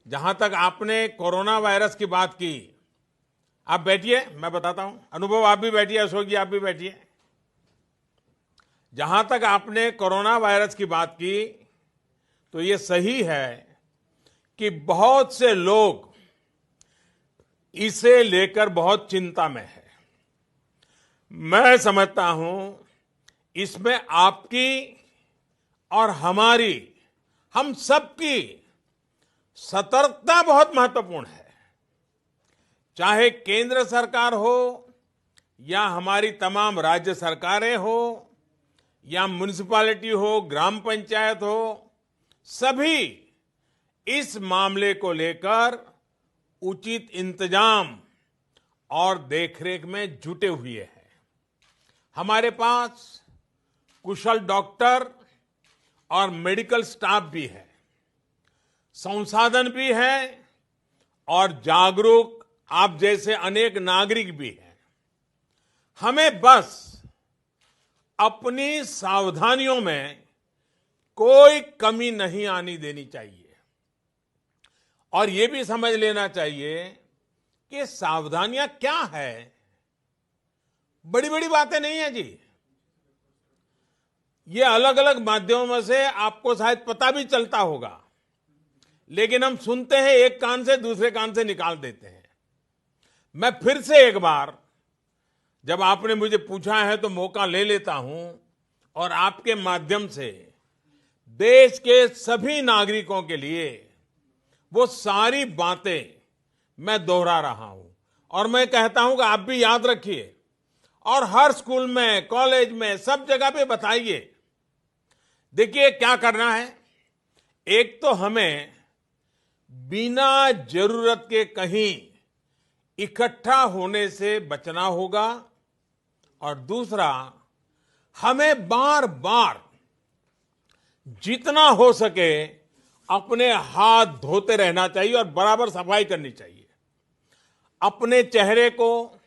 जहां तक आपने कोरोना वायरस की बात की, आप बैठिए, मैं बताता हूं। अनुभव, आप भी बैठिए। अशोक जी, आप भी बैठिए। जहां तक आपने कोरोना वायरस की बात की, तो ये सही है कि बहुत से लोग इसे लेकर बहुत चिंता में है। मैं समझता हूं इसमें आपकी और हमारी, हम सबकी सतर्कता बहुत महत्वपूर्ण है। चाहे केंद्र सरकार हो या हमारी तमाम राज्य सरकारें हो या म्युनिसिपैलिटी हो, ग्राम पंचायत हो, सभी इस मामले को लेकर उचित इंतजाम और देखरेख में जुटे हुए हैं। हमारे पास कुशल डॉक्टर और मेडिकल स्टाफ भी है, संसाधन भी है और जागरूक आप जैसे अनेक नागरिक भी हैं। हमें बस अपनी सावधानियों में कोई कमी नहीं आनी देनी चाहिए और ये भी समझ लेना चाहिए कि सावधानियां क्या है। बड़ी बड़ी बातें नहीं है जी। ये अलग अलग माध्यमों से आपको शायद पता भी चलता होगा, लेकिन हम सुनते हैं, एक कान से दूसरे कान से निकाल देते हैं। मैं फिर से एक बार, जब आपने मुझे पूछा है तो मौका ले लेता हूं और आपके माध्यम से देश के सभी नागरिकों के लिए वो सारी बातें मैं दोहरा रहा हूं और मैं कहता हूं कि आप भी याद रखिए और हर स्कूल में, कॉलेज में, सब जगह पे बताइए। देखिए क्या करना है। एक तो हमें बिना जरूरत के कहीं इकट्ठा होने से बचना होगा और दूसरा, हमें बार बार जितना हो सके अपने हाथ धोते रहना चाहिए और बराबर सफाई करनी चाहिए। अपने चेहरे को,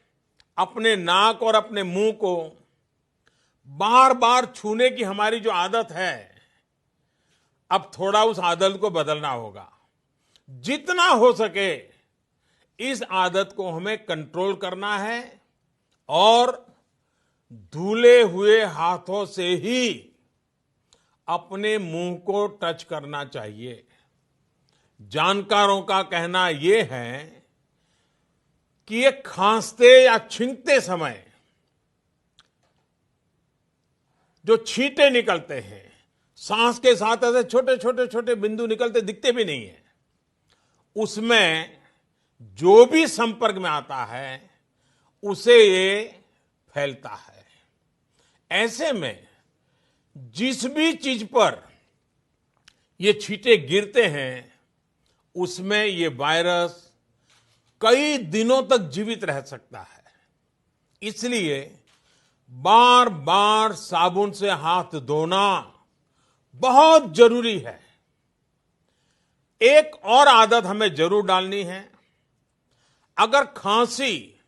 अपने नाक और अपने मुंह को बार बार छूने की हमारी जो आदत है, अब थोड़ा उस आदत को बदलना होगा। जितना हो सके इस आदत को हमें कंट्रोल करना है और धुले हुए हाथों से ही अपने मुंह को टच करना चाहिए। जानकारों का कहना यह है कि ये खांसते या छींकते समय जो छींटे निकलते हैं, सांस के साथ ऐसे छोटे छोटे छोटे बिंदु निकलते दिखते भी नहीं है, उसमें जो भी संपर्क में आता है उसे ये फैलता है। ऐसे में जिस भी चीज पर ये छींटे गिरते हैं उसमें ये वायरस कई दिनों तक जीवित रह सकता है। इसलिए बार बार साबुन से हाथ धोना बहुत जरूरी है। एक और आदत हमें जरूर डालनी है। अगर खांसी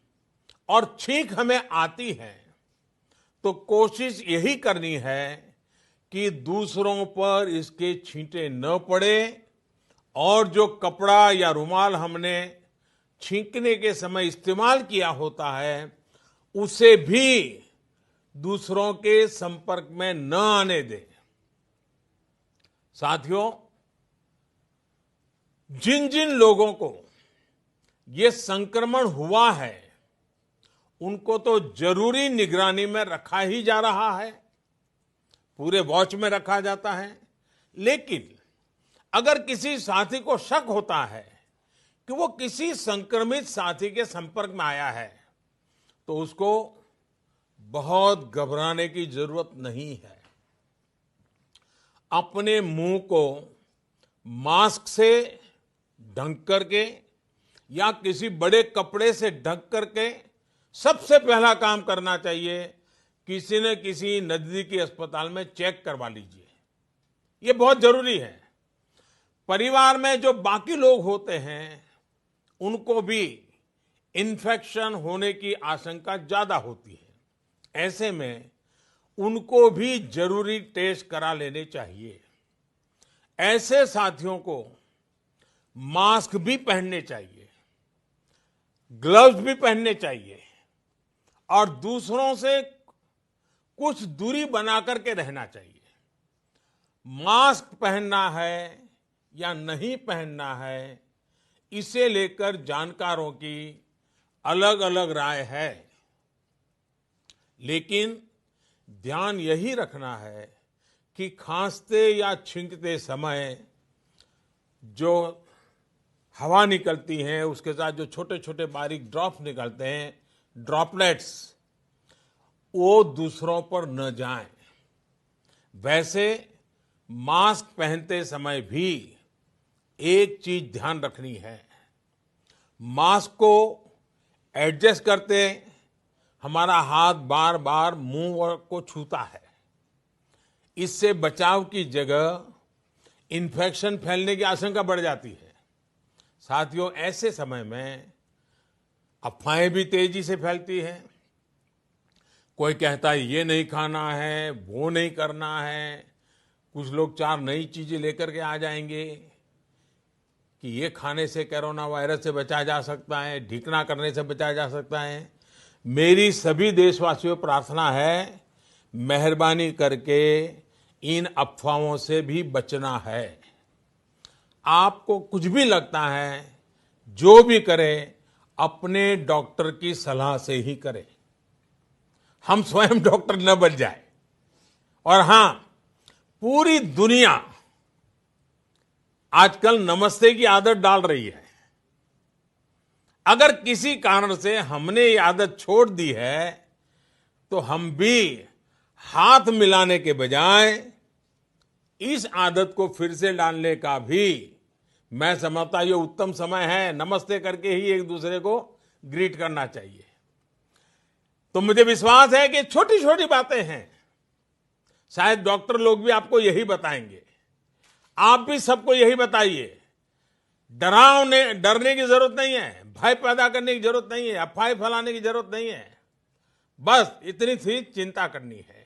और छींक हमें आती है तो कोशिश यही करनी है कि दूसरों पर इसके छींटे न पड़े और जो कपड़ा या रुमाल हमने छींकने के समय इस्तेमाल किया होता है उसे भी दूसरों के संपर्क में न आने दें। साथियों, जिन जिन लोगों को ये संक्रमण हुआ है उनको तो जरूरी निगरानी में रखा ही जा रहा है, पूरे वॉच में रखा जाता है। लेकिन अगर किसी साथी को शक होता है कि वो किसी संक्रमित साथी के संपर्क में आया है तो उसको बहुत घबराने की जरूरत नहीं है। अपने मुंह को मास्क से ढक करके या किसी बड़े कपड़े से ढक करके सबसे पहला काम करना चाहिए, किसी न किसी नजदीकी अस्पताल में चेक करवा लीजिए। ये बहुत जरूरी है। परिवार में जो बाकी लोग होते हैं उनको भी इन्फेक्शन होने की आशंका ज्यादा होती है। ऐसे में उनको भी जरूरी टेस्ट करा लेने चाहिए। ऐसे साथियों को मास्क भी पहनने चाहिए, ग्लव्स भी पहनने चाहिए और दूसरों से कुछ दूरी बना करके रहना चाहिए। मास्क पहनना है या नहीं पहनना है, इसे लेकर जानकारों की अलग अलग राय है, लेकिन ध्यान यही रखना है कि खांसते या छींकते समय जो हवा निकलती है, उसके साथ जो छोटे छोटे बारीक ड्रॉप्स निकलते हैं, ड्रॉपलेट्स, वो दूसरों पर न जाएं। वैसे मास्क पहनते समय भी एक चीज ध्यान रखनी है, मास्क को एडजस्ट करते हमारा हाथ बार बार मुंह को छूता है। इससे बचाव की जगह इन्फेक्शन फैलने की आशंका बढ़ जाती है। साथियों, ऐसे समय में अफवाहें भी तेजी से फैलती हैं। कोई कहता है ये नहीं खाना है, वो नहीं करना है। कुछ लोग 4 नई चीजें लेकर के आ जाएंगे कि ये खाने से कोरोना वायरस से बचा जा सकता है, ढीकना करने से बचा जा सकता है। मेरी सभी देशवासियों प्रार्थना है, मेहरबानी करके इन अफवाहों से भी बचना है। आपको कुछ भी लगता है, जो भी करें, अपने डॉक्टर की सलाह से ही करें। हम स्वयं डॉक्टर न बन जाए। और हां, पूरी दुनिया आजकल नमस्ते की आदत डाल रही है। अगर किसी कारण से हमने ये आदत छोड़ दी है, तो हम भी हाथ मिलाने के बजाय इस आदत को फिर से डालने का भी मैं समझता ये उत्तम समय है। नमस्ते करके ही एक दूसरे को ग्रीट करना चाहिए। तो मुझे विश्वास है कि छोटी छोटी बातें हैं, शायद डॉक्टर लोग भी आपको यही बताएंगे। आप भी सबको यही बताइए। डरने की जरूरत नहीं है, भय पैदा करने की जरूरत नहीं है, अफवाह फैलाने की जरूरत नहीं है। बस इतनी सी चिंता करनी है।